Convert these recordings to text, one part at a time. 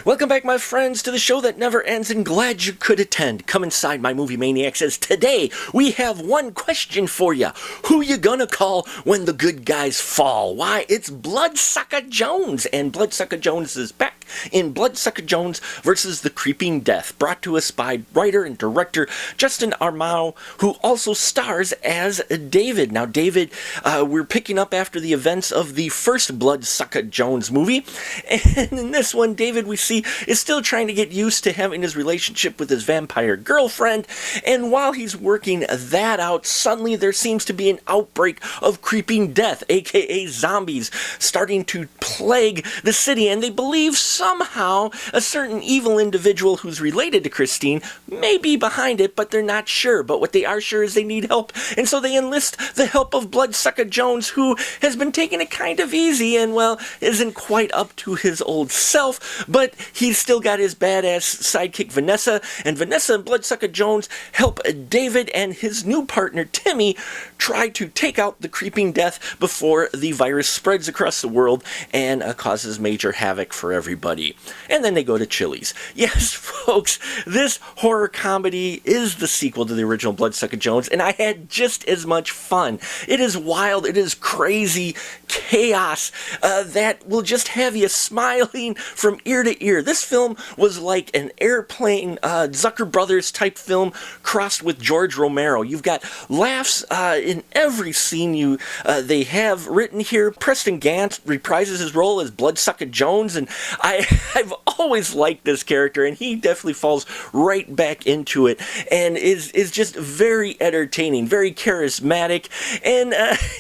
Welcome back, my friends, to the show that never ends, and glad you could attend. Come inside, my movie maniacs, as today we have one question for you. Who you gonna call when the good guys fall? Why, it's Bloodsucka Jones, and Bloodsucka Jones is back in Bloodsucka Jones versus the Creeping Death, brought to us by writer and director Justin Armao, who also stars as David. Now, David, we're picking up after the events of the first Bloodsucka Jones movie, and in this one, David, we see, is still trying to get used to having his relationship with his vampire girlfriend, and while he's working that out, suddenly there seems to be an outbreak of creeping death, aka zombies, starting to plague the city, and they believe somehow a certain evil individual who's related to Christine may be behind it, but they're not sure. But what they are sure is they need help, and so they enlist the help of Bloodsucka Jones, who has been taking it kind of easy and, well, isn't quite up to his old self, but he's still got his badass sidekick Vanessa, and Vanessa and Bloodsucka Jones help David and his new partner Timmy try to take out the creeping death before the virus spreads across the world and causes major havoc for everybody. And then they go to Chili's. Yes, folks, this horror comedy is the sequel to the original Bloodsucka Jones, and I had just as much fun. It is wild, it is crazy chaos that will just have you smiling from ear to ear. This film was like an airplane Zucker Brothers type film crossed with George Romero. You've got laughs in every scene they have written here. Preston Gant reprises his role as Bloodsucka Jones, and I've always liked this character, and he definitely falls right back into it and is just very entertaining, very charismatic, and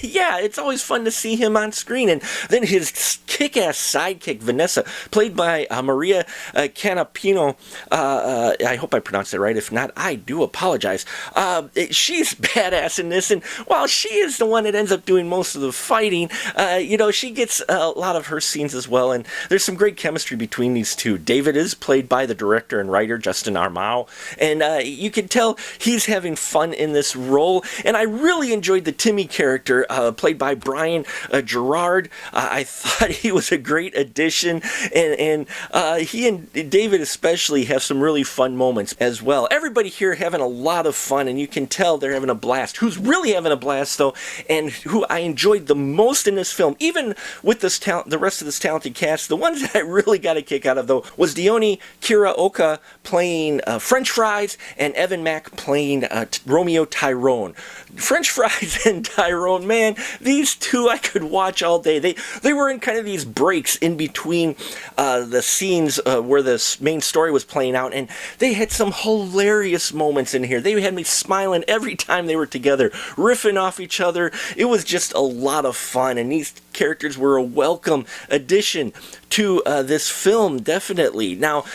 yeah, it's always fun to see him on screen. And then his kick-ass sidekick Vanessa, played by Maria Canapino, I hope I pronounced it right. If not, I do apologize. She's badass in this, and while she is the one that ends up doing most of the fighting, she gets a lot of her scenes as well, and there's some great chemistry between these two. David is played by the director and writer Justin Armao, and you can tell he's having fun in this role, and I really enjoyed the Timmy character, played by Brian Gerard. I thought he was a great addition, and he and David especially have some really fun moments as well. Everybody here having a lot of fun, and you can tell they're having a blast. Who's really having a blast, though, and who I enjoyed the most in this film, even with this the rest of this talented cast, the ones that I really got a kick out of, though, was Dione Kiraoka playing French Fries, and Evan Mack playing Romeo Tyrone. French Fries and Tyrone, man, these two I could watch all day. They were in kind of these breaks in between the scenes where the main story was playing out, and they had some hilarious moments in here. They had me smiling every time they were together, riffing off each other. It was just a lot of fun, and these characters were a welcome addition to this film, definitely. Now,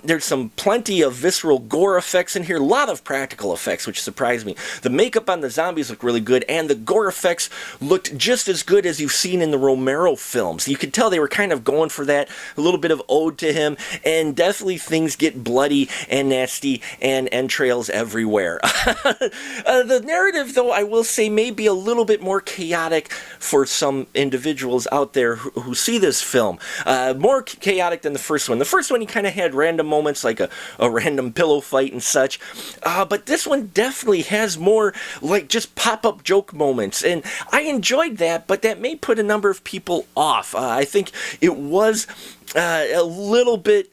there's plenty of visceral gore effects in here, a lot of practical effects, which surprised me. The makeup on the zombies looked really good, and the gore effects looked just as good as you've seen in the Romero films. You could tell they were kind of going for that, a little bit of ode to him, and definitely things get bloody and nasty and entrails everywhere. The narrative, though, I will say, may be a little bit more chaotic for some individuals out there who see this film. More chaotic than the first one. The first one, he kind of had random moments, like a random pillow fight and such. But this one definitely has more, like, just pop-up joke moments. And I enjoyed that, but that may put a number of people off. I think it was a little bit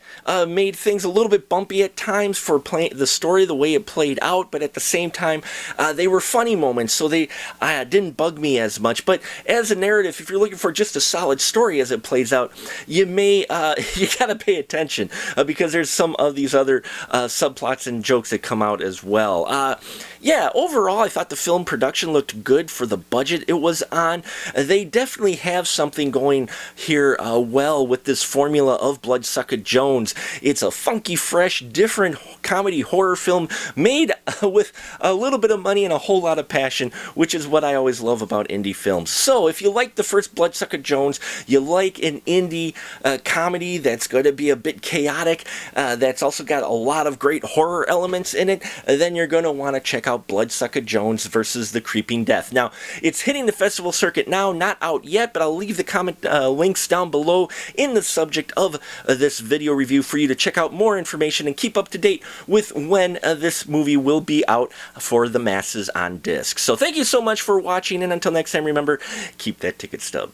made things a little bit bumpy at times for the story, the way it played out, but at the same time they were funny moments, so they didn't bug me as much. But as a narrative, if you're looking for just a solid story as it plays out, you gotta pay attention because there's some of these other subplots and jokes that come out as well. Yeah, overall I thought the film production looked good for the budget it was on. They definitely have something going here well with this formula of Bloodsucka Jones. It's a funky, fresh, different comedy horror film made with a little bit of money and a whole lot of passion, which is what I always love about indie films. So if you like the first Bloodsucka Jones, you like an indie comedy that's going to be a bit chaotic, that's also got a lot of great horror elements in it, then you're going to want to check out Bloodsucka Jones versus the Creeping Death. Now, it's hitting the festival circuit now, not out yet, but I'll leave the comment links down below in the subject of this video review for you to check out more information and keep up to date with when this movie will be out for the masses on disc. So thank you so much for watching, and until next time, remember, keep that ticket stub.